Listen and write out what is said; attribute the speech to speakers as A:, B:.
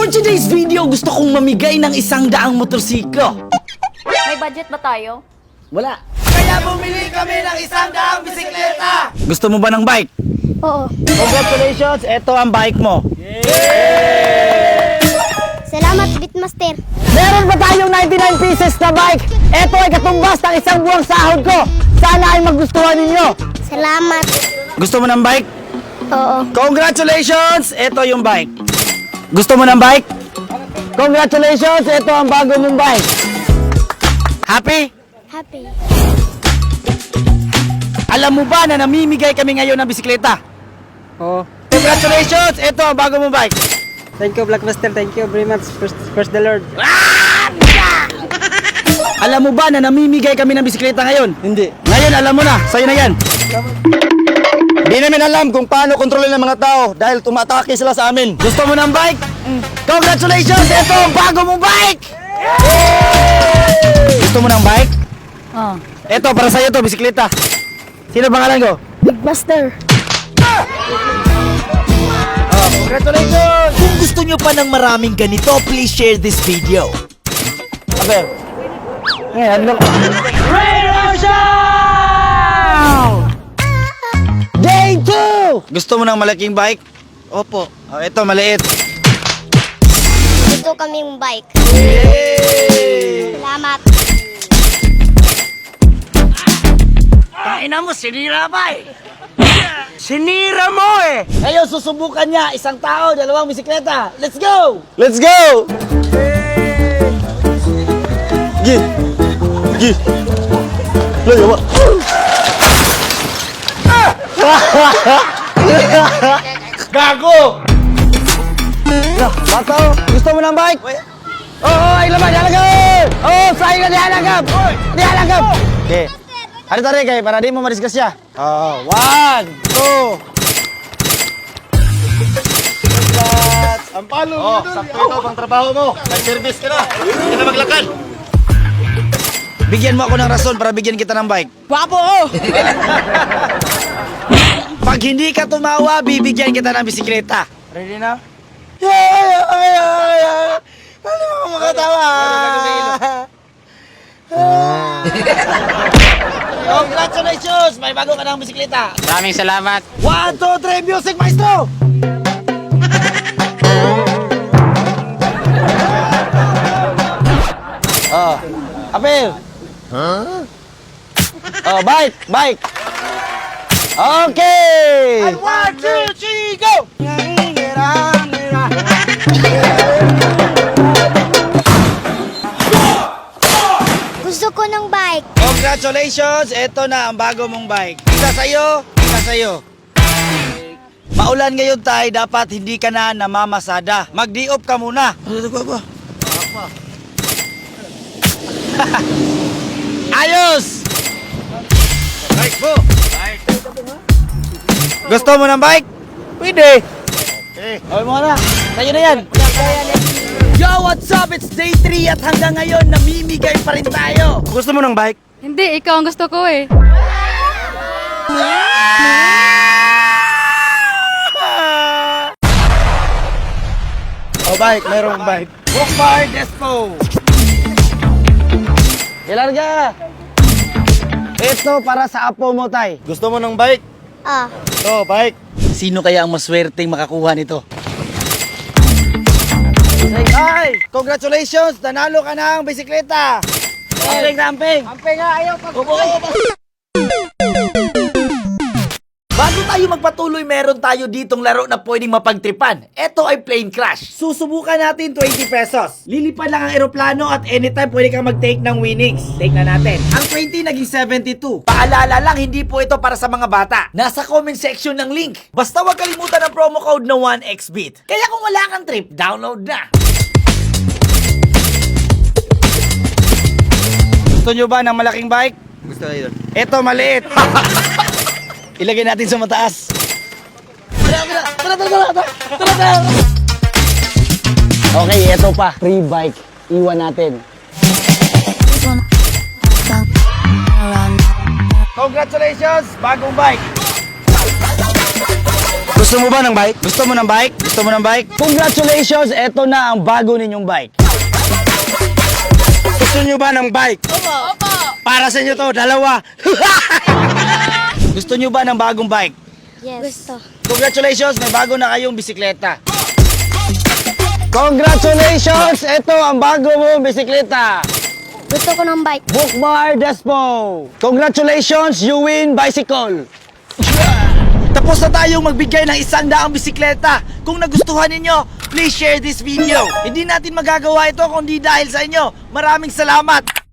A: For today's video, gusto kong mamigay ng 100 motorsiklo.
B: May budget ba tayo?
A: Wala.
C: Kaya bumili kami ng 100 bisikleta!
A: Gusto mo ba ng bike?
B: Oo.
A: Congratulations, ito ang bike mo.
B: Salamat, Bitmaster.
A: Meron ba tayong 99 pieces na bike? Ito ay katumbas ng isang buwang sahod ko. Sana ay magustuhan ninyo.
B: Salamat.
A: Gusto mo ng bike?
B: Oo.
A: Congratulations, ito yung bike. Gusto mo ng bike? Congratulations, ito ang bago mong bike. Happy?
B: Happy.
A: Alam mo ba na namimigay kami ngayon ng bisikleta?
D: Oo.
A: Congratulations, ito ang bago mong bike.
D: Thank you, Blackmaster. Thank you very much. First the Lord.
A: Alam mo ba na namimigay kami ng bisikleta ngayon?
D: Hindi.
A: Ngayon alam mo na, sa'yo na yan.
C: Di namin alam kung paano kontrolin ng mga tao dahil tumatake sila sa amin.
A: Gusto mo ng bike? Congratulations, ito ang bago mong bike! Gusto mo ng bike?
B: Oo.
A: Ito, para sa'yo to, bisikleta. Sino pangalan ko?
B: Bitmaster.
A: Congratulations! Kung gusto nyo pa ng maraming ganito, please share this video. Aber. Ngayon, look. Day 2! Gusto mo ng malaking bike? Opo. Oh, ito, maliit.
B: Gusto kaming bike. Salamat.
A: Ina mo, sinira ba eh? Sinira mo eh! Ngayon, susubukan niya, isang tao, 2 bisikleta. Let's go!
C: Let's go! Gi! Gi! Layo ba?
A: Gago! Bata, gusto mo ng bike? Oo, ay laban, dihalagap! Oo, sa'yo na dihalagap! Dihalagap! Okay. Hari tarik kayo, para di mo madiscuss siya. Oh, 1, 2.
C: Ang palo mo doon. Sakto ito pang trabaho mo. Nag-service ka na. Hindi ka na maglakad.
A: Bigyan mo ako ng rason para bigyan kita ng bike.
D: Wapo ko!
A: Pag hindi ka tumawa, bibigyan kita ng bisikleta. Ready na?
C: Paano mo makatawa?
A: Congratulations! May bago ka ng bisikleta.
D: Maraming salamat.
A: 1, 2, 3, music maestro! Oh, Apil. Huh? Oh, bike, bike. Okay. 1, 2, 3, go.
B: Gusto ko ng bike.
A: Congratulations, ito na ang bago mong bike. Isa sa'yo, isa sa'yo. Maulan ngayon tay, dapat hindi ka na namamasada. Mag-di-off ka muna. Ayos! Bike mo! Gusto mo ng bike? Pwede! Okay. Okay mo na. Sa'yo na yan. Yo, what's up? It's day 3 at hanggang ngayon namimigay pa rin tayo.
C: Gusto mo ng bike?
B: Hindi, ikaw ang gusto ko eh.
C: Oh, bike. Mayroong bike.
A: Bookbar Despo. Ilarga. Ito para sa apo mo, tay.
C: Gusto mo ng bike?
B: Ah.
C: Oh, bike.
A: Sino kaya ang maswerteng makakuha nito? Ay! Congratulations! Nanalo ka ng bisikleta! Amping na amping! Amping nga! Ayaw! Bago tayo magpatuloy, meron tayo ditong laro na pwedeng mapagtripan. Ito ay Plane Crash. Susubukan natin 20 pesos. Lilipad lang ang eroplano at anytime pwede kang mag-take ng winnings. Take na natin. Ang 20 naging 72. Paalala lang, hindi po ito para sa mga bata. Nasa comment section ng link. Basta huwag kalimutan ang promo code na 1xbit. Kaya kung wala kang trip, download na. Gusto nyo ba ng malaking bike?
C: Gusto na yun.
A: Ito, maliit. Ilagay natin sa mataas. Tara. Okay, ito pa. Free bike. Iwan natin. Congratulations! Bagong bike.
C: Gusto mo ba ng bike?
A: Gusto mo ng bike?
C: Gusto mo ng bike? Congratulations! Ito na ang bago ninyong bike. Gusto nyo ba ng bike? Opo. Para sa inyo to, dalawa. Gusto nyo ba ng bagong bike?
B: Yes. Gusto.
C: Congratulations! May bago na kayong bisikleta. Congratulations! Ito ang bago mong bisikleta.
B: Gusto ko ng bike.
C: Bookbar Despo. Congratulations! You win bicycle. Tapos na tayong magbigay ng 100 bisikleta. Kung nagustuhan ninyo, please share this video. Hindi natin magagawa ito kundi dahil sa inyo. Maraming salamat!